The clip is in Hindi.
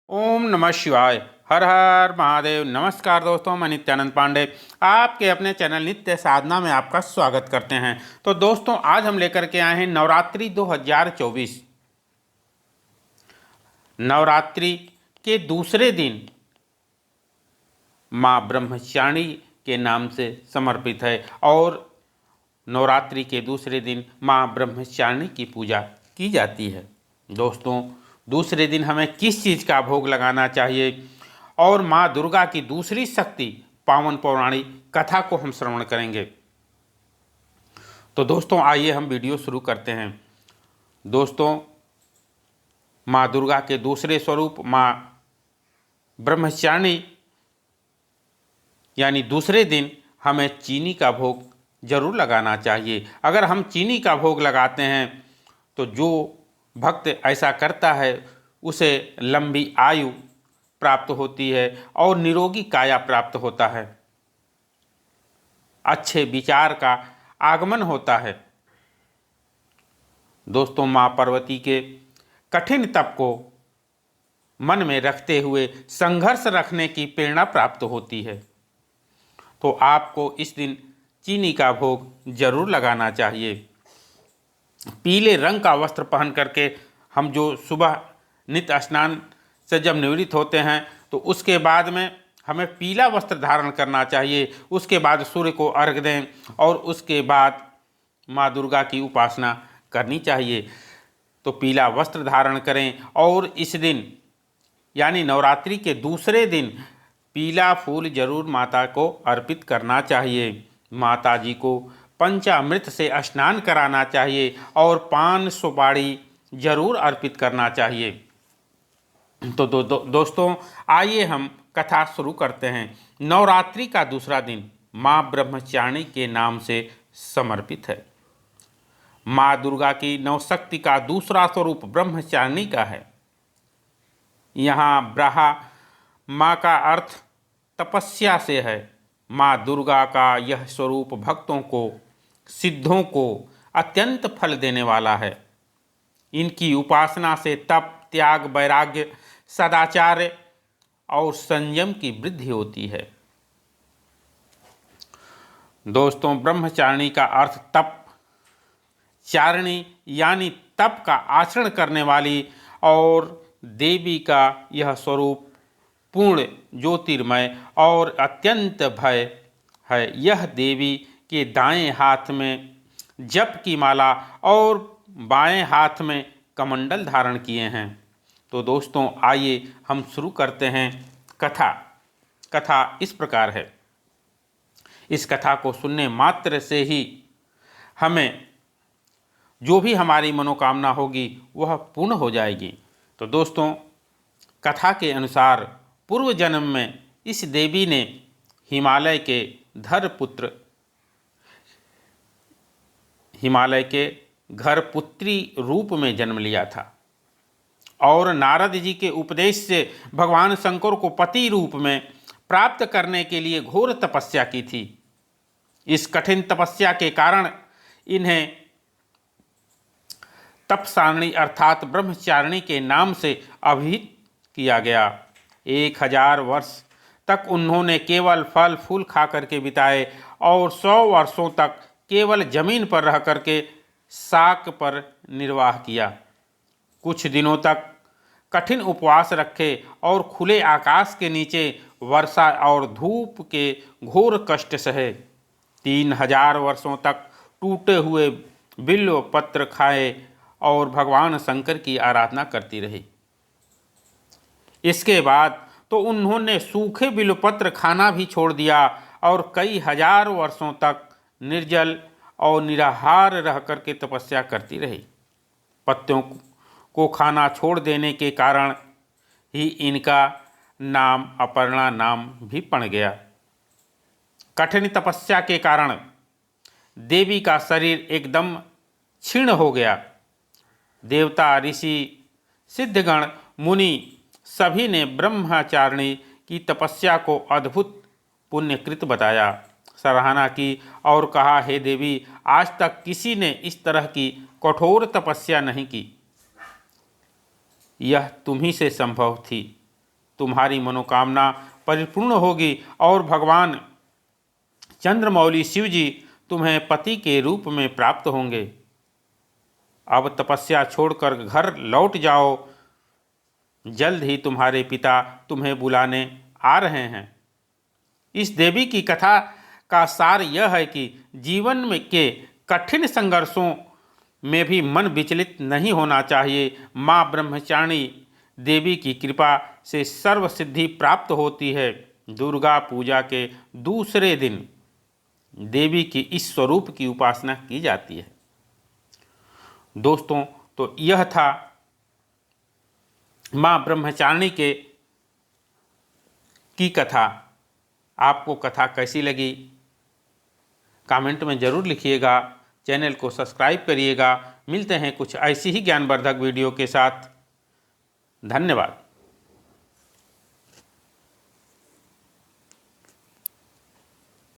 ओम नमः शिवाय। हर हर महादेव। नमस्कार दोस्तों, मैं नित्यानंद पांडे आपके अपने चैनल नित्य साधना में आपका स्वागत करते हैं। तो दोस्तों, आज हम लेकर के आए हैं नवरात्रि 2024। नवरात्रि के दूसरे दिन माँ ब्रह्मचारिणी के नाम से समर्पित है और नवरात्रि के दूसरे दिन माँ ब्रह्मचारिणी की पूजा की जाती है। दोस्तों, दूसरे दिन हमें किस चीज़ का भोग लगाना चाहिए और माँ दुर्गा की दूसरी शक्ति पावन पौराणिक कथा को हम श्रवण करेंगे। तो दोस्तों, आइए हम वीडियो शुरू करते हैं। दोस्तों, माँ दुर्गा के दूसरे स्वरूप माँ ब्रह्मचारिणी यानी दूसरे दिन हमें चीनी का भोग जरूर लगाना चाहिए। अगर हम चीनी का भोग लगाते हैं तो जो भक्त ऐसा करता है उसे लंबी आयु प्राप्त होती है और निरोगी काया प्राप्त होता है, अच्छे विचार का आगमन होता है। दोस्तों, माँ पार्वती के कठिन तप को मन में रखते हुए संघर्ष रखने की प्रेरणा प्राप्त होती है। तो आपको इस दिन चीनी का भोग जरूर लगाना चाहिए। पीले रंग का वस्त्र पहन करके हम जो सुबह नित्य स्नान से जब निवृत्त होते हैं तो उसके बाद में हमें पीला वस्त्र धारण करना चाहिए। उसके बाद सूर्य को अर्घ्य दें और उसके बाद माँ दुर्गा की उपासना करनी चाहिए। तो पीला वस्त्र धारण करें और इस दिन यानी नवरात्रि के दूसरे दिन पीला फूल जरूर माता को अर्पित करना चाहिए। माता जी को पंचामृत से स्नान कराना चाहिए और पान सुपारी जरूर अर्पित करना चाहिए। तो दोस्तों, आइए हम कथा शुरू करते हैं। नवरात्रि का दूसरा दिन माँ ब्रह्मचारिणी के नाम से समर्पित है। माँ दुर्गा की नवशक्ति का दूसरा स्वरूप ब्रह्मचारिणी का है। यहाँ ब्रहा माँ का अर्थ तपस्या से है। माँ दुर्गा का यह स्वरूप भक्तों को, सिद्धों को अत्यंत फल देने वाला है। इनकी उपासना से तप, त्याग, वैराग्य, सदाचार और संयम की वृद्धि होती है। दोस्तों, ब्रह्मचारिणी का अर्थ तप, चारिणी यानी तप का आचरण करने वाली, और देवी का यह स्वरूप पूर्ण ज्योतिर्मय और अत्यंत भय है। यह देवी के दाएं हाथ में जप की माला और बाएं हाथ में कमंडल धारण किए हैं। तो दोस्तों, आइए हम शुरू करते हैं कथा। कथा इस प्रकार है। इस कथा को सुनने मात्र से ही हमें जो भी हमारी मनोकामना होगी वह पूर्ण हो जाएगी। तो दोस्तों, कथा के अनुसार पूर्व जन्म में इस देवी ने हिमालय के घर पुत्री रूप में जन्म लिया था और नारद जी के उपदेश से भगवान शंकर को पति रूप में प्राप्त करने के लिए घोर तपस्या की थी। इस कठिन तपस्या के कारण इन्हें तपसारिणी अर्थात ब्रह्मचारिणी के नाम से अभिहित किया गया। 1000 वर्ष तक उन्होंने केवल फल फूल खा करके बिताए और 100 वर्षों तक केवल जमीन पर रह करके शाक पर निर्वाह किया। कुछ दिनों तक कठिन उपवास रखे और खुले आकाश के नीचे वर्षा और धूप के घोर कष्ट सहे। 3000 वर्षों तक टूटे हुए बिल्व पत्र खाए और भगवान शंकर की आराधना करती रही। इसके बाद तो उन्होंने सूखे बिल्वपत्र खाना भी छोड़ दिया और कई हजार वर्षों तक निर्जल और निराहार रह करके तपस्या करती रही। पत्तों को खाना छोड़ देने के कारण ही इनका नाम अपर्णा नाम भी पड़ गया। कठिन तपस्या के कारण देवी का शरीर एकदम क्षीण हो गया। देवता, ऋषि, सिद्धगण, मुनि सभी ने ब्रह्मचारिणी की तपस्या को अद्भुत पुण्यकृत बताया, सराहना की और कहा, हे देवी, आज तक किसी ने इस तरह की कठोर तपस्या नहीं की। यह तुम्ही से संभव थी। तुम्हारी मनोकामना परिपूर्ण होगी और भगवान चंद्रमौली शिव जी तुम्हें पति के रूप में प्राप्त होंगे। अब तपस्या छोड़कर घर लौट जाओ, जल्द ही तुम्हारे पिता तुम्हें बुलाने आ रहे हैं। इस देवी की कथा का सार यह है कि जीवन में के कठिन संघर्षों में भी मन विचलित नहीं होना चाहिए। माँ ब्रह्मचारिणी देवी की कृपा से सर्व सिद्धि प्राप्त होती है। दुर्गा पूजा के दूसरे दिन देवी की इस स्वरूप की उपासना की जाती है। दोस्तों, तो यह था माँ ब्रह्मचारिणी की कथा। आपको कथा कैसी लगी कमेंट में ज़रूर लिखिएगा। चैनल को सब्सक्राइब करिएगा। मिलते हैं कुछ ऐसी ही ज्ञानवर्धक वीडियो के साथ। धन्यवाद।